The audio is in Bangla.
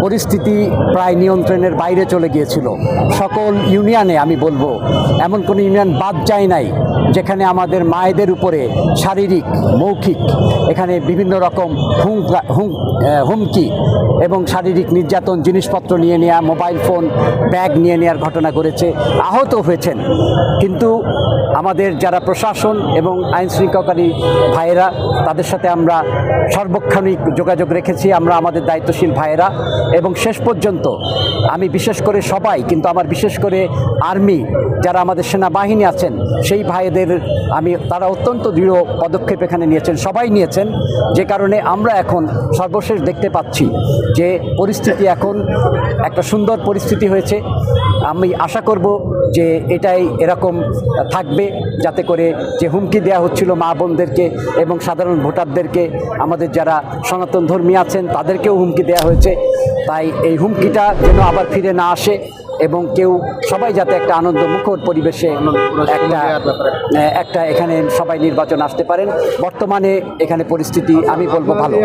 পরিস্থিতি প্রায় নিয়ন্ত্রণের বাইরে চলে গিয়েছিল। সকল ইউনিয়নে আমি বলবো এমন কোনো ইউনিয়ন বাদ যায় নাই যেখানে আমাদের মায়েদের উপরে শারীরিক মৌখিক এখানে বিভিন্ন রকম হুমকি এবং শারীরিক নির্যাতন, জিনিসপত্র নিয়ে নেওয়া, মোবাইল ফোন, ব্যাগ নিয়ে নেওয়ার ঘটনা ঘটেছে, আহত হয়েছেন। কিন্তু আমাদের যারা প্রশাসন এবং আইন শৃঙ্খলাকারী ভাইয়েরা, তাদের সাথে আমরা সর্বক্ষণিক যোগাযোগ রেখেছি, আমরা আমাদের দায়িত্বশীল ভাইয়েরা। এবং শেষ পর্যন্ত আমি বিশেষ করে সবাই, কিন্তু আমার বিশেষ করে আর্মি যারা আমাদের সেনাবাহিনী আছেন সেই ভাইদের তারা অত্যন্ত দৃঢ় পদক্ষেপ এখানে নিয়েছেন, সবাই নিয়েছেন, যে কারণে আমরা এখন সর্বশেষ দেখতে পাচ্ছি যে পরিস্থিতি এখন একটা সুন্দর পরিস্থিতি হয়েছে। আমি আশা করব যে এটাই এরকম থাকবে, যাতে করে যে হুমকি দেওয়া হচ্ছিল মা বোনদেরকে এবং সাধারণ ভোটারদেরকে, আমাদের যারা সনাতন ধর্মী আছেন তাদেরকেও হুমকি দেওয়া হয়েছে। তাই এই হুমকিটা যেন আবার ফিরে না আসে এবং সবাই যাতে একটা আনন্দমুখর পরিবেশে একটা এখানে সবাই নির্বাচন আসতে পারেন। বর্তমানে এখানে পরিস্থিতি আমি বলবো ভালো।